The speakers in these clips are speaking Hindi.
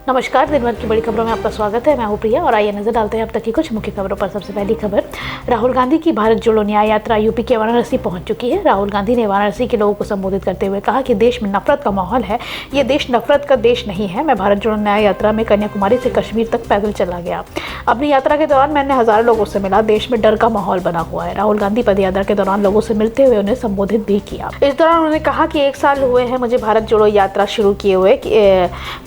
नमस्कार, दिन भर की बड़ी खबरों में आपका स्वागत है। मैं हूं प्रिया और आइए नजर डालते हैं अब तक की कुछ मुख्य खबरों पर। सबसे पहली खबर, राहुल गांधी की भारत जोड़ो न्याय यात्रा यूपी के वाराणसी पहुंच चुकी है। राहुल गांधी ने वाराणसी के लोगों को संबोधित करते हुए कहा कि देश में नफरत का माहौल है, ये देश नफरत का देश नहीं है। मैं भारत जोड़ो न्याय यात्रा में कन्याकुमारी से कश्मीर तक पैदल चला गया। अपनी यात्रा के दौरान मैंने हजारों लोगों से मिला। देश में डर का माहौल बना हुआ है। राहुल गांधी पदयात्रा के दौरान लोगों से मिलते हुए उन्हें संबोधित भी किया। इस दौरान उन्होंने कहा कि 1 साल हुए हैं मुझे भारत जोड़ो यात्रा शुरू किए हुए।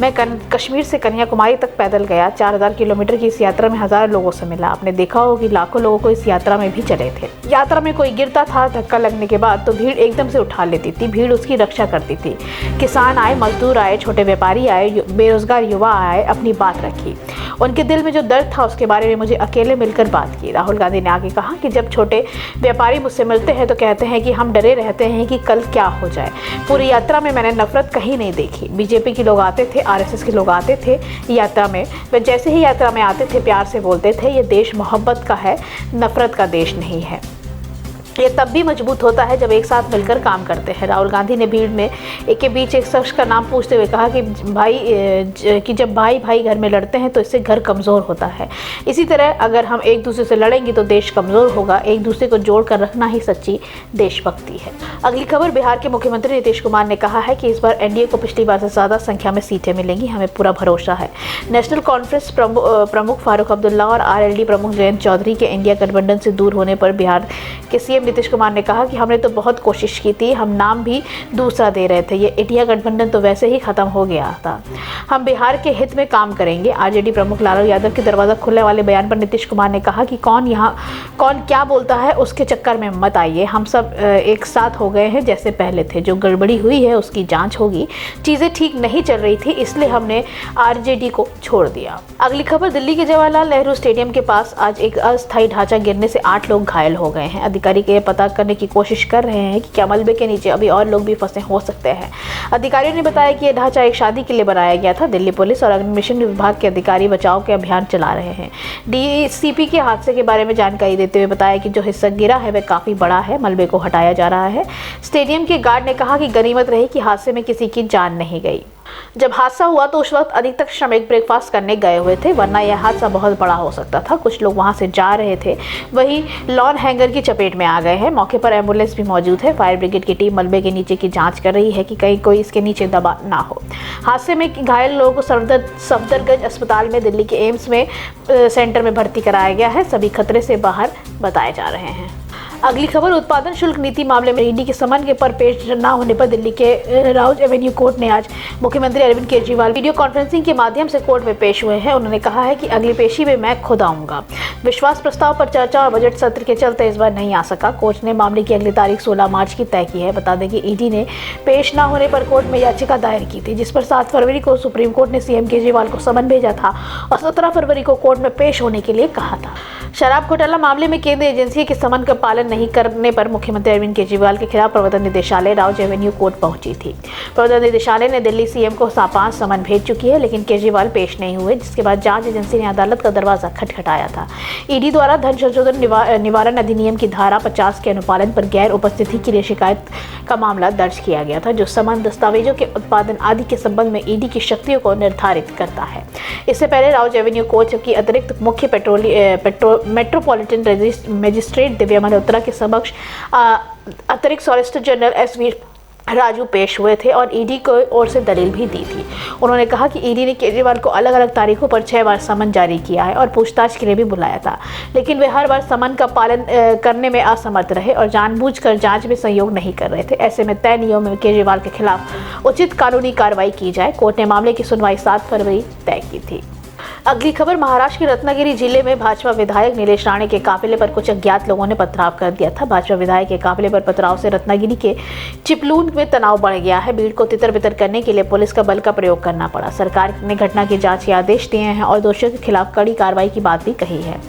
मैं कश्मीर से कन्याकुमारी तक पैदल गया। 4000 किलोमीटर की इस यात्रा में हजारों लोगों से मिला। आपने देखा हो कि लाखों लोगों को इस यात्रा में भी चले थे। यात्रा में कोई गिरता था, धक्का लगने के बाद तो भीड़ एकदम से उठा लेती थी। भीड़ उसकी रक्षा करती थी। किसान आए, मजदूर आए, छोटे व्यापारी आए, बेरोजगार युवा आए, अपनी बात रखी। उनके दिल में जो दर्द था उसके बारे में मुझे अकेले मिलकर बात की। राहुल गांधी ने आगे कहा कि जब छोटे व्यापारी मुझसे मिलते हैं तो कहते हैं कि हम डरे रहते हैं कि कल क्या हो जाए। पूरी यात्रा में मैंने नफरत कहीं नहीं देखी। बीजेपी के लोग आते थे, आरएसएस के लोग आते थे यात्रा में। वे जैसे ही यात्रा में आते थे प्यार से बोलते थे, ये देश मोहब्बत का है, नफरत का देश नहीं है। ये तब भी मजबूत होता है जब एक साथ मिलकर काम करते हैं। राहुल गांधी ने भीड़ में एक के बीच एक शख्स का नाम पूछते हुए कहा कि जब भाई भाई घर में लड़ते हैं तो इससे घर कमज़ोर होता है। इसी तरह अगर हम एक दूसरे से लड़ेंगे तो देश कमज़ोर होगा। एक दूसरे को जोड़ कर रखना ही सच्ची देशभक्ति है। अगली खबर, बिहार के मुख्यमंत्री नीतीश कुमार ने कहा है कि इस बार एनडीए को पिछली बार से ज़्यादा संख्या में सीटें मिलेंगी। हमें पूरा भरोसा है। नेशनल कॉन्फ्रेंस प्रमुख फारूक अब्दुल्ला और आरएलडी प्रमुख जयंत चौधरी के इंडिया गठबंधन से दूर होने पर बिहार के सीएम नीतीश कुमार ने कहा कि हमने तो बहुत कोशिश की थी, हम नाम भी दूसरा दे रहे थे, ये इंडिया गठबंधन तो वैसे ही खत्म हो गया था। हम बिहार के हित में काम करेंगे। आरजेडी प्रमुख लालू यादव के दरवाजा खुलने वाले बयान पर नीतीश कुमार ने कहा कि कौन क्या बोलता है उसके चक्कर में मत आइए। हम सब एक साथ हो गए हैं जैसे पहले थे। जो गड़बड़ी हुई है उसकी जांच होगी। चीजें ठीक नहीं चल रही थी इसलिए हमने आरजेडी को छोड़ दिया। अगली खबर, दिल्ली के जवाहरलाल नेहरू स्टेडियम के पास आज एक अस्थायी ढांचा गिरने से 8 लोग घायल हो गए हैं। अधिकारी के पता करने की कोशिश कर रहे हैं कि क्या मलबे के नीचे अभी और लोग भी फंसे हो सकते हैं। अधिकारियों ने बताया कि यह ढांचा एक शादी के लिए बनाया गया था। दिल्ली पुलिस और अग्निशमन विभाग के अधिकारी बचाव के अभियान चला रहे हैं। डीसीपी के हादसे के बारे में जानकारी देते हुए बताया कि जो हिस्सा गिरा है वह काफी बड़ा है। मलबे को हटाया जा रहा है। स्टेडियम के गार्ड ने कहा कि गनीमत रही कि हादसे में किसी की जान नहीं गई। जब हादसा हुआ तो उस वक्त अधिकतर श्रमिक ब्रेकफास्ट करने गए हुए थे, वरना यह हादसा बहुत बड़ा हो सकता था। कुछ लोग वहां से जा रहे थे, वही लॉन हैंगर की चपेट में आ गए हैं। मौके पर एम्बुलेंस भी मौजूद है। फायर ब्रिगेड की टीम मलबे के नीचे की जांच कर रही है कि कहीं कोई इसके नीचे दबा ना हो। हादसे में घायल लोगों को सफदरगंज अस्पताल में दिल्ली के एम्स में सेंटर में भर्ती कराया गया है। सभी खतरे से बाहर बताए जा रहे हैं। अगली खबर, उत्पादन शुल्क नीति मामले में ईडी के समन पर पेश न होने पर दिल्ली के राउज एवेन्यू कोर्ट ने आज मुख्यमंत्री अरविंद केजरीवाल वीडियो कॉन्फ्रेंसिंग के माध्यम से कोर्ट में पेश हुए हैं। उन्होंने कहा है कि अगली पेशी में मैं खुद आऊंगा। विश्वास प्रस्ताव पर चर्चा और बजट सत्र के चलते इस बार नहीं आ सका। कोर्ट ने मामले की अगली तारीख 16 मार्च की तय की है। बता दें कि ईडी ने पेश न होने पर कोर्ट में याचिका दायर की थी, जिस पर 7 फरवरी को सुप्रीम कोर्ट ने सीएम केजरीवाल को समन भेजा था और 17 फरवरी को कोर्ट में पेश होने के लिए कहा था। शराब घोटाला मामले में केंद्रीय एजेंसी के समन का पालन नहीं करने पर मुख्यमंत्री अरविंद केजरीवाल के खिलाफ प्रवर्तन निदेशालय राउज एवेन्यू कोर्ट पहुंची थी। प्रवर्तन निदेशालय ने दिल्ली सीएम को 5 समन भेज चुकी है, लेकिन केजरीवाल पेश नहीं हुए, जिसके बाद जांच एजेंसी ने अदालत का दरवाजा खटखटाया था। ईडी द्वारा धन शोधन निवारण अधिनियम की धारा 50 के अनुपालन पर गैर उपस्थिति के लिए शिकायत का मामला दर्ज किया गया था, जो समन दस्तावेजों के उत्पादन आदि के संबंध में ईडी की शक्तियों को निर्धारित करता है। इससे पहले राउज एवेन्यू कोर्ट की अतिरिक्त मुख्य मेट्रोपॉलिटन मजिस्ट्रेट दिव्या मल्होत्रा के समक्ष अतिरिक्त सॉलिसिटर जनरल एसवी राजू पेश हुए थे और ईडी को ओर से दलील भी दी थी। उन्होंने कहा कि ईडी ने केजरीवाल को अलग अलग तारीखों पर 6 बार समन जारी किया है और पूछताछ के लिए भी बुलाया था, लेकिन वे हर बार समन का पालन करने में असमर्थ रहे और जानबूझकर जांच में सहयोग नहीं कर रहे थे। ऐसे में तय नियम में केजरीवाल के खिलाफ उचित कानूनी कार्रवाई की जाए। कोर्ट ने मामले की सुनवाई 7 फरवरी तय की थी। अगली खबर, महाराष्ट्र के रत्नागिरी जिले में भाजपा विधायक नीलेश राणे के काफिले पर कुछ अज्ञात लोगों ने पथराव कर दिया था। भाजपा विधायक के काफिले पर पथराव से रत्नागिरी के चिपलून में तनाव बढ़ गया है। भीड़ को तितर बितर करने के लिए पुलिस का बल का प्रयोग करना पड़ा। सरकार ने घटना की जांच के आदेश दिए हैं और दोषियों के खिलाफ कड़ी कार्रवाई की बात भी कही है।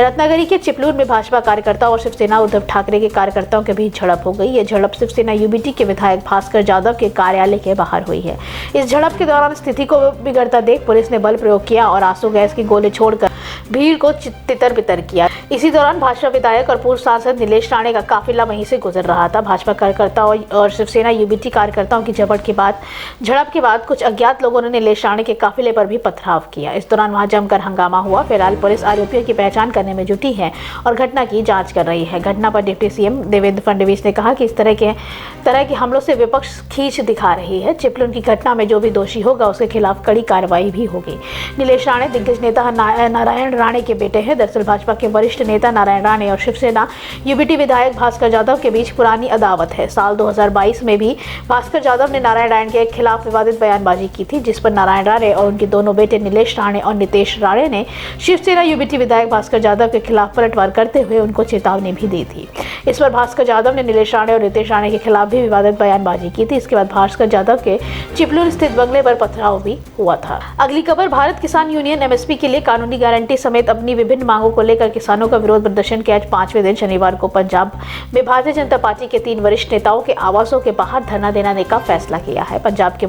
रत्नागिरी के चिपलून में भाजपा कार्यकर्ताओं और शिवसेना उद्धव ठाकरे के कार्यकर्ताओं के बीच झड़प हो गई। ये झड़प शिवसेना यूबीटी के विधायक भास्कर जाधव के कार्यालय के बाहर हुई है। इस झड़प के दौरान स्थिति को बिगड़ता देख पुलिस ने बल प्रयोग किया और आंसू गैस की गोली छोड़कर भीड़ को तितर बितर किया। इसी दौरान भाजपा विधायक और पूर्व सांसद नीलेश राणे का काफिला वहीं से गुजर रहा था। भाजपा कार्यकर्ताओं और शिवसेना यूबीटी कार्यकर्ताओं की झड़प के बाद कुछ अज्ञात लोगों ने नीलेश राणे के काफिले पर भी पथराव किया। इस दौरान वहां जमकर हंगामा हुआ। फिलहाल पुलिस आरोपियों की पहचान करने में जुटी है और घटना की जांच कर रही है। घटना पर डिप्टी सीएम देवेंद्र फडणवीस ने कहा कि इस तरह के हमलों से विपक्ष खींच दिखा रही है। चिपलुन की घटना में जो भी दोषी होगा उसके खिलाफ कड़ी कार्रवाई भी होगी। नीलेश राणे दिग्गज नेता नारायण राणे के बेटे हैं। दरअसल भाजपा के वरिष्ठ नेता नारायण राणे और शिवसेना यूबीटी विधायक भास्कर जाधव के बीच पुरानी अदावत है। साल 2022 में भी भास्कर जाधव ने नारायण राणे के खिलाफ विवादित बयानबाजी की थी, जिस पर नारायण राणे और उनके दोनों बेटे नीलेश राणे और नितेश राणे ने शिवसेना यूबीटी विधायक भास्कर जाधव के खिलाफ पलटवार करते हुए उनको चेतावनी भी दी थी। इस पर भास्कर जाधव ने नीलेश राणे और नितेश राणे के खिलाफ भी विवादित बयानबाजी की थी। इसके बाद भास्कर जाधव के चिपलुन स्थित बंगले पर पथराव भी हुआ था। अगली खबर, भारत किसान यूनियन एमएसपी के लिए कानूनी गारंटी समेत अपनी विभिन्न मांगों को लेकर किसानों का विरोध प्रदर्शन के आज 5वें दिन शनिवार को पंजाब में भारतीय जनता पार्टी के 3 वरिष्ठ नेताओं के आवासों के बाहर धरना देने का फैसला किया है। पंजाब के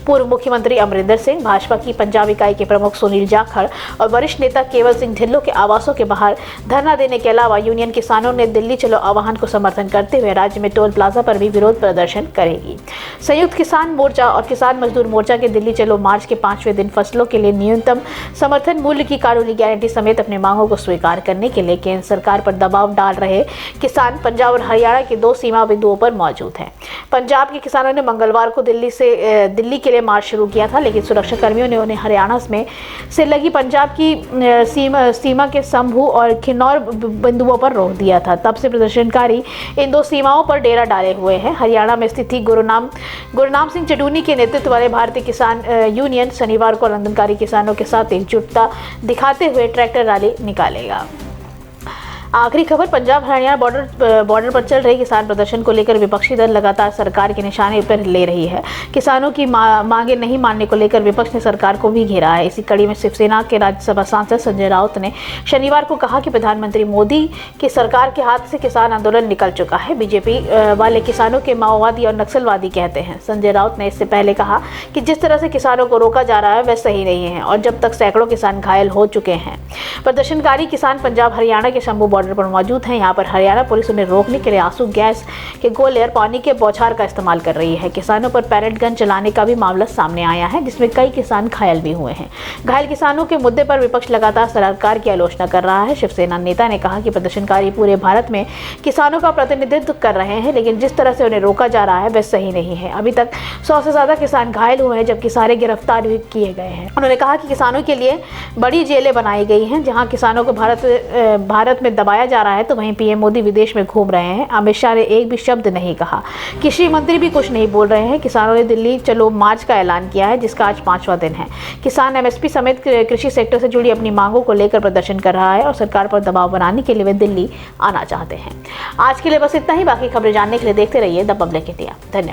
पूर्व मुख्यमंत्री अमरिंदर सिंह, भाजपा की पंजाब इकाई के प्रमुख सुनील जाखड़ और वरिष्ठ नेता केवल सिंह ढिल्लों के आवासों के बाहर धरना देने के अलावा यूनियन किसानों ने दिल्ली चलो आह्वान को समर्थन करते हुए राज्य में टोल प्लाजा पर भी विरोध प्रदर्शन करेगी। संयुक्त किसान मोर्चा और किसान मजदूर मोर्चा के दिल्ली चलो मार्च के 5वें दिन फसलों के लिए न्यूनतम समर्थन मूल्य की कानूनी गारंटी समेत अपनी मांगों को स्वीकार करने के लिए केंद्र सरकार पर दबाव डाल रहे किसान पंजाब और हरियाणा के 2 सीमा बिंदुओं पर मौजूद हैं। पंजाब के किसानों ने मंगलवार को दिल्ली के लिए मार्च शुरू किया था, लेकिन सुरक्षा कर्मियों ने उन्हें हरियाणा से लगी पंजाब की सीमा के शंभू और खिन्नौर बिंदुओं पर रोक दिया था। तब से प्रदर्शनकारी इन 2 सीमाओं पर डेरा डाले हुए हैं। हरियाणा में स्थित गुरनाम सिंह चडूनी के नेतृत्व वाले भारतीय किसान यूनियन शनिवार को आंदोलनकारी किसानों के साथ एकजुटता दिखाते हुए ट्रैक्टर रैली निकालेगा। आखिरी खबर, पंजाब हरियाणा बॉर्डर पर चल रहे किसान प्रदर्शन को लेकर विपक्षी दल लगातार सरकार के निशाने पर ले रही है। किसानों की मांगे नहीं मानने को लेकर विपक्ष ने सरकार को भी घेरा है। इसी कड़ी में शिवसेना के राज्यसभा सांसद संजय राउत ने शनिवार को कहा कि प्रधानमंत्री मोदी की सरकार के हाथ से किसान आंदोलन निकल चुका है। बीजेपी वाले किसानों के माओवादी और नक्सलवादी कहते हैं। संजय राउत ने इससे पहले कहा कि जिस तरह से किसानों को रोका जा रहा है वह सही नहीं है और जब तक सैकड़ों किसान घायल हो चुके हैं। प्रदर्शनकारी किसान पंजाब हरियाणा के शंभू बॉर्डर पर मौजूद हैं। यहाँ पर हरियाणा पुलिस उन्हें रोकने के लिए आंसू गैस के गोले और पानी के बौछार का इस्तेमाल कर रही है। किसानों पर पैरेट गन चलाने का भी मामला सामने आया है, जिसमें कई किसान घायल भी हुए हैं। घायल किसानों के मुद्दे पर विपक्ष लगातार सरकार की आलोचना कर रहा है। शिवसेना नेता ने कहा कि प्रदर्शनकारी पूरे भारत में किसानों का प्रतिनिधित्व कर रहे हैं, लेकिन जिस तरह से उन्हें रोका जा रहा है वह सही नहीं है। अभी तक 100 से ज्यादा किसान घायल हुए हैं, जबकि सारे गिरफ्तार भी किए गए हैं। उन्होंने कहा कि किसानों के लिए बड़ी जेलें बनाई गई हैं, जहां किसानों को भारत में दबाया जा रहा है, तो वहीं पीएम मोदी विदेश में घूम रहे हैं। अमित शाह ने एक भी शब्द नहीं कहा। कृषि मंत्री भी कुछ नहीं बोल रहे हैं। किसानों ने दिल्ली चलो मार्च का ऐलान किया है, जिसका आज 5वां दिन है। किसान एमएसपी समेत कृषि सेक्टर से जुड़ी अपनी मांगों को लेकर प्रदर्शन कर रहा है और सरकार पर दबाव बनाने के लिए वे दिल्ली आना चाहते हैं। आज के लिए बस इतना ही। बाकी खबरें जानने के लिए देखते रहिए द पब्लिक इंडिया। धन्यवाद।